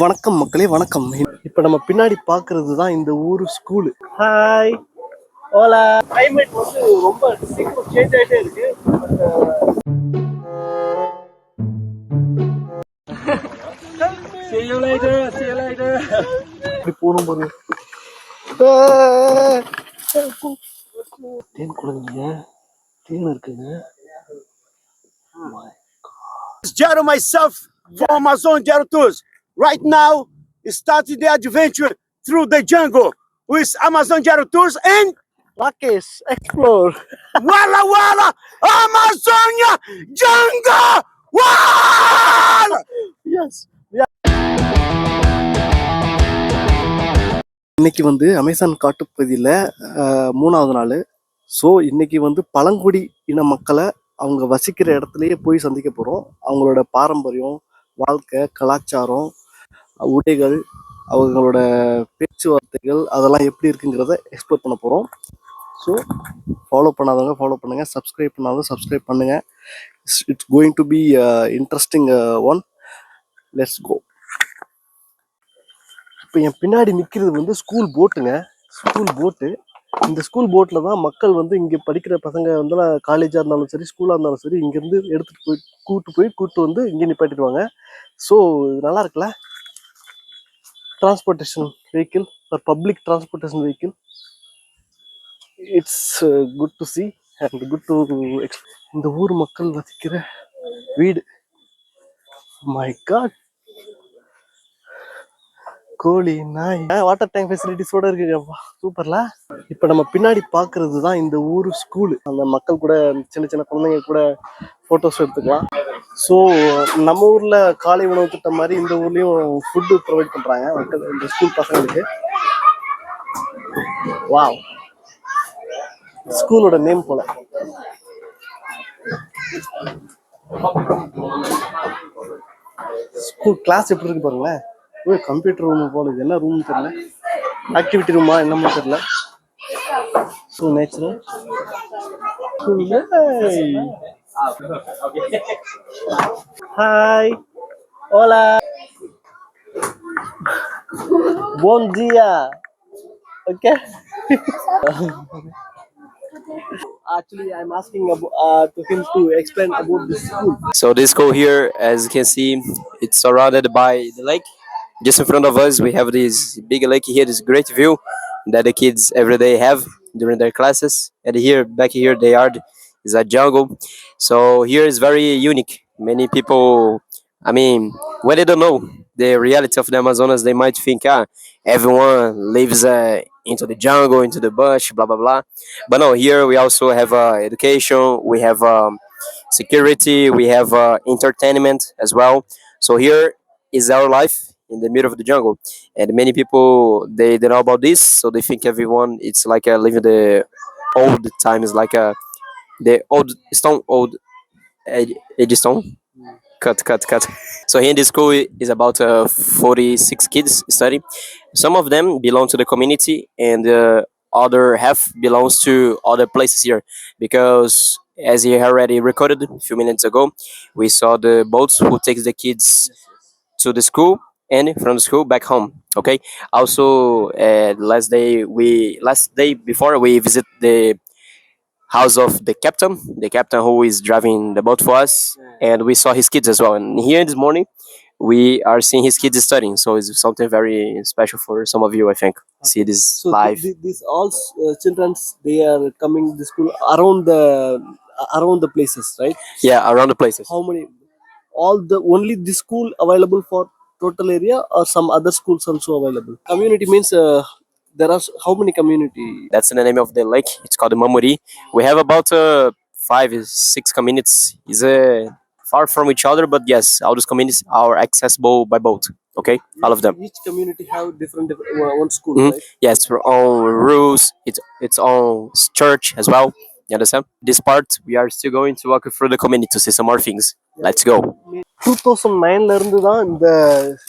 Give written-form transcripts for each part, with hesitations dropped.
வணக்கம் மக்களே, வணக்கம். இப்போ நம்ம பின்னாடி பார்க்கறது தான் இந்த ஊர் ஸ்கூலு. ஹாய், ஓலா. கிளைமேட் வந்து ரொம்ப சீக்கிரம் சேஞ்ச் ஆகிட்டே இருக்கு. இப்படி போகணும் பாரு. தேன் குழந்தைங்க, தேன் இருக்குங்க. Jero myself from Amazon Jero Tours. Right now, starting the adventure through the jungle with Amazon Jero Tours and Rakesh Explore. Walla Walla Amazonia Jungle. Walla! Yes. இன்னைக்கு வந்து அமேசான் காட்டுப்பகுதியில் 3வது நாள். ஸோ இன்னைக்கு வந்து பழங்குடி இன மக்களை அவங்க வசிக்கிற இடத்துலையே போய் சந்திக்க போகிறோம். அவங்களோட பாரம்பரியம், வாழ்க்கை, கலாச்சாரம், உடைகள், அவங்களோட பேச்சுவார்த்தைகள் அதெல்லாம் எப்படி இருக்குங்கிறத எக்ஸ்ப்ளோர் பண்ண போகிறோம். ஸோ ஃபாலோ பண்ணாதவங்க ஃபாலோ பண்ணுங்கள், சப்ஸ்கிரைப் பண்ணாதவங்க சப்ஸ்கிரைப் பண்ணுங்கள். It's going to be interesting one. Let's go. இப்போ என் பின்னாடி நிற்கிறது வந்து ஸ்கூல் போட்டுங்க. ஸ்கூல் போட்டு. இந்த ஸ்கூல் போட்டில் தான் மக்கள் வந்து இங்கே படிக்கிற பசங்க வந்து காலேஜாக இருந்தாலும் சரி, ஸ்கூலாக இருந்தாலும் சரி, இங்கேருந்து எடுத்துகிட்டு போய் கூப்பிட்டு வந்து இங்கே நிப்பாட்டிடுவாங்க. ஸோ நல்லா இருக்குல்ல. டிரான்ஸ்போர்ட்டேஷன் வெஹிக்கிள், ஒரு public transportation vehicle. It's good to C and good to இந்த ஊர் மக்கள் வசிக்கிற வீடு. மை காட், கோழி, நாய், வாட்டர் டேங்க் ஃபெசிலிட்டிஸோட இருக்குப்பா. சூப்பர்ல. இப்போ நம்ம பின்னாடி பார்க்கறது தான் இந்த ஊர் ஸ்கூலு. அந்த மக்கள் கூட, சின்ன சின்ன குழந்தைங்க கூட ஃபோட்டோஸ் எடுத்துக்கலாம். ஸோ நம்ம ஊரில் காலை உணவு திட்டம் மாதிரி இந்த ஊர்லேயும் ஃபுட்டு ப்ரொவைட் பண்ணுறாங்க மக்கள், இந்த ஸ்கூல் பசங்களுக்கு. வாவ், ஸ்கூலோட நேம் போல. ஸ்கூல் கிளாஸ் எப்படி இருக்கு பாருங்களேன். கம்ப்யூட்டர் ரூம் போல. இது என்ன ரூம் தெரியல, ஆக்டிவிட்டி ரூமா என்னமோ தெரியல. So natural. Hi, Ola, bom dia. Okay. Actually, I'm asking to him to explain about this school. So this school here, as you can see, it's surrounded by the lake. Just in front of us, we have this big lake here. This great view that the kids every day have during their classes. And here, back here, the yard is a jungle. So here is very unique. Many people, I mean, when they don't know the reality of the Amazonas, they might think, everyone lives into the jungle, into the bush, blah blah blah. But no, here we also have education. We have security. We have entertainment as well. So here is our life in the middle of the jungle, and many people they know about this, so they think everyone it's like living the old times, like the old age stone. Cut. So here in the school is about 46 kids studying. Some of them belong to the community, and other half belongs to other places here, because as you already recorded a few minutes ago, we saw the boats who takes the kids to the school and from the school back home. Okay. Also, last day before we visit the house of the captain who is driving the boat for us, and we saw his kids as well. And here this morning, we are seeing his kids studying. So it's something very special for some of you, I think. See this So live. these all children, they are coming to school around the places, right? Yeah, around the places. How many? Only this school available for total area, or some other schools also available? Community means there are how many community? That's the name of the lake. It's called the Mamuri. We have about 5-6 communities. It's far from each other, but yes, all those communities are accessible by boat. Okay, all of them. Each community have different one school, Mhm. right? Yes, for own rules. It's own church as well. You understand? This part we are still going to walk through the community to see some more things. Let's go. 2009ல இருந்து தான்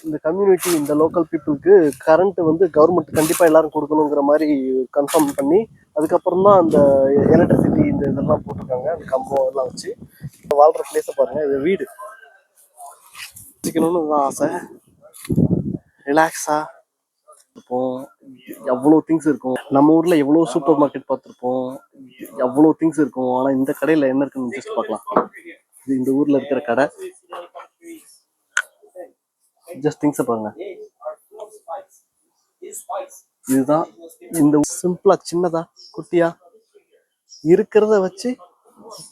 இந்த community, இந்த local பீப்புளுக்கு current வந்து government கண்டிப்பாக எல்லாரும் கொடுக்கணுங்கிற மாதிரி கன்ஃபார்ம் பண்ணி, அதுக்கப்புறம் தான் அந்த எலக்ட்ரிசிட்டி இந்த இதெல்லாம் போட்டிருக்காங்க. அந்த கம்பம் எல்லாம் வச்சு வாழ்கிற பிளேஸை பாருங்கள். இது வீடு வச்சுக்கணும்னு தான் ஆசை. ரிலாக்ஸாக இருப்போம். எவ்வளோ திங்ஸ் இருக்கும். நம்ம ஊரில் எவ்வளோ சூப்பர் மார்க்கெட் பார்த்துருப்போம், எவ்வளோ திங்ஸ் இருக்கும். ஆனால் இந்த கடையில் என்ன இருக்குன்னு ஜஸ்ட் பார்க்கலாம். இது இந்த ஊரில் இருக்கிற கடை. ஜஸ்ட் திங்ஸை பாருங்க. இதுதான் இந்த சிம்பிளா சின்னதா குட்டியா இருக்கிறத வச்சு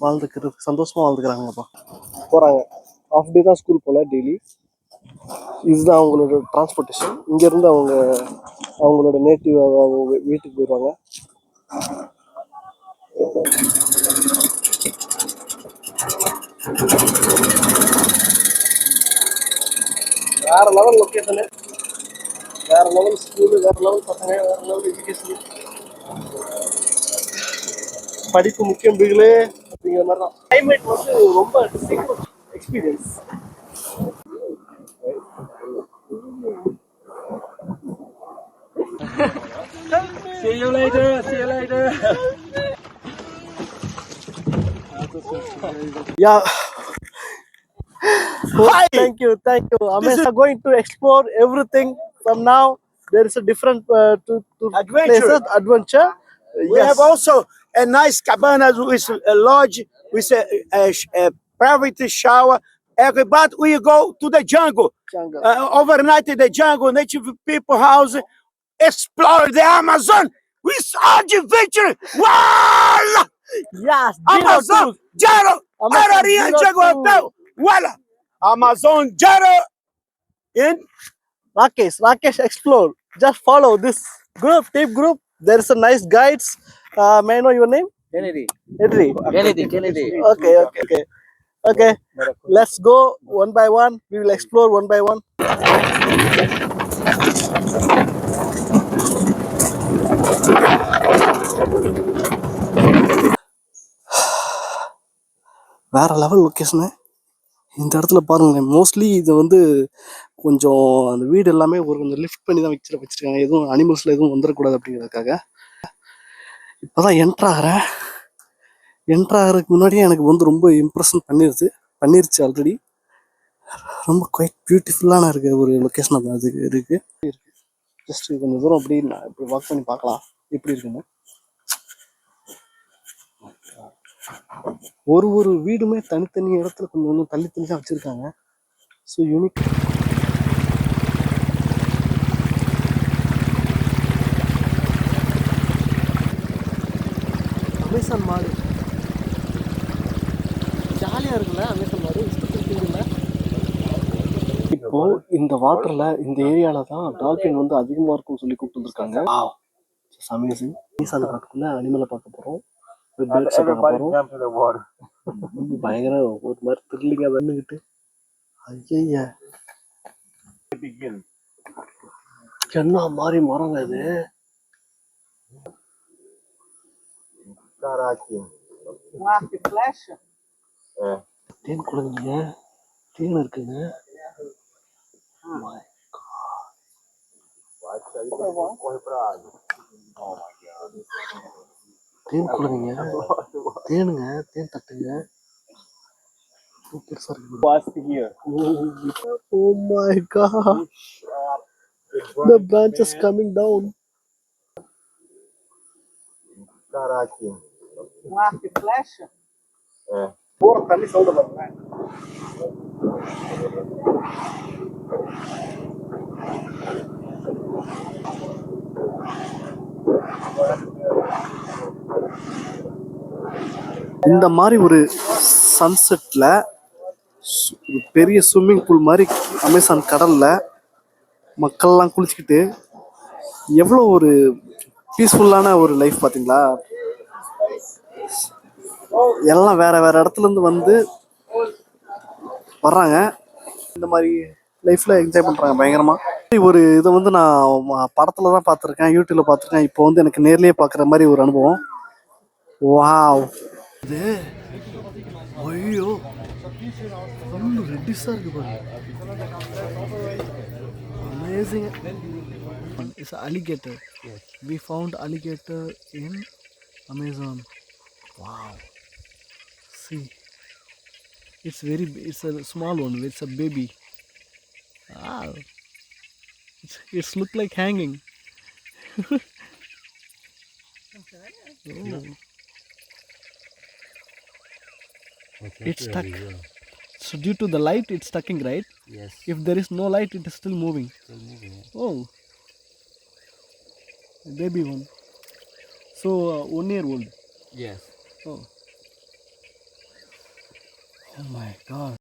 வாழ்ந்துக்கிறது, சந்தோஷமா வாழ்ந்துக்கிறாங்கப்பா. போறாங்க, ஆஃப் டே தான் ஸ்கூல் போல டெய்லி. இதுதான் அவங்களோட டிரான்ஸ்போர்ட்டேஷன். இங்க இருந்து அவங்க அவங்களோட நேட்டிவ் வீட்டுக்கு போயிடுவாங்க. வேற லெவல் லொக்கேஷனு, வேற லெவல் ஸ்கூலு, வேற லெவல் பசங்க, வேற லெவல் எஜுகேஷன். படிப்பு முக்கியம் பிகிலே அப்படிங்கிற மாதிரி தான். கிளைமேட் வந்து ரொம்ப experience. See you later. See you later. Yeah. Hi. Thank you. Amesh are going to explore everything from now. There is a different to Adventure. places, adventure. We have also a nice cabana with a lodge with a private shower. But we go to the jungle, jungle. overnight in the jungle, native people house, explore the Amazon with adventure. Voila! Yes, Amazon Jaro, Amazon Ararinha Zero chegou Two. até. Voila! Amazon Jaro in Rakesh, explore. Just follow this group, team group. There is a nice guides. May I know your name? Kennedy. Kennedy. Okay. Let's go one by one. We will explore one by one. வேற level location. இந்த இடத்துல பாருங்களேன். Mostly இது வந்து கொஞ்சம் அந்த வீடு எல்லாமே ஒரு கொஞ்சம் லிஃப்ட் பண்ணி தான் வச்சிருக்காங்க. எதுவும் அனிமல்ஸ்ல எதுவும் வந்துடக்கூடாது அப்படிங்கிறதுக்காக. இப்போதான் என்ட்ராகிறதுக்கு முன்னாடியே எனக்கு வந்து ரொம்ப இம்ப்ரெஷன் பண்ணிருச்சு ஆல்ரெடி. ரொம்ப குவைட் பியூட்டிஃபுல்லான இருக்கு ஒரு லொக்கேஷன் அது இருக்கு. ஜஸ்ட் கொஞ்சம் தூரம் அப்படி இப்படி வாக் பண்ணி பார்க்கலாம் எப்படி இருக்குன்னு. ஒரு வீடுமே தனித்தனி இடத்துல கொஞ்சம் தள்ளி தான் வச்சிருக்காங்க. So unique. அமேசான் மாடு ஜாலியாக இருக்குல்ல. அமேசான் மாடு இஷ்டத்துக்குங்கள. இப்போ இந்த வாட்டர்ல இந்த ஏரியால தான் டால்பின் வந்து அதிகமாக இருக்கும்னு சொல்லி கூப்பிட்டு வந்திருக்காங்க. அமேசிங். அமேசான் காட்டுக்குள்ள அனிமலை பார்க்க போறோம். பயங்கர ஒரு மாதிரி த்ரில்லிங்கா வந்துகிட்டு. ஐயா என்ன மாதிரி மரங்க இது. தேன் குழந்தைங்க, தேன் இருக்குங்க. தேன் குழந்தைங்க, தேனுங்க, தேன் தட்டுங்க. பெருசா இருக்கு. Oh my god, the branch is coming down. போற தண்ணி சவுண்ட் பாருங்க. இந்த மாதிரி ஒரு சன்செட்ல பெரிய ஸ்விம்மிங் பூல் மாதிரி அமேசான் கடல்ல மக்கள்லாம் குளிச்சுக்கிட்டு எவ்வளோ ஒரு பீஸ்ஃபுல்லான ஒரு லைஃப் பார்த்தீங்களா. எல்லாம் வேற இடத்துல இருந்து வந்து வர்றாங்க. இந்த மாதிரி லைஃப்ல என்ஜாய் பண்றாங்க பயங்கரமா. ஒரு இதை வந்து நான் படத்துல தான் பார்த்துருக்கேன், யூடியூப்ல பார்த்துருக்கேன். இப்போ வந்து எனக்கு நேர்லயே பார்க்குற மாதிரி ஒரு அனுபவம். வாவ். இது ஐயோ ரெட்டிஸா இருக்கு பாருங்க. Amazing. It's an alligator. Yes. We found alligator in Amazon. Wow. See, it's a small one. It's a baby. Wow. It's look like hanging. Oh. It's stuck. So due to the light, it's stucking, right? Yes. If there is no light, it is still moving. Still moving. Oh, baby one. So 1 year old. Yes. Oh. Oh my God.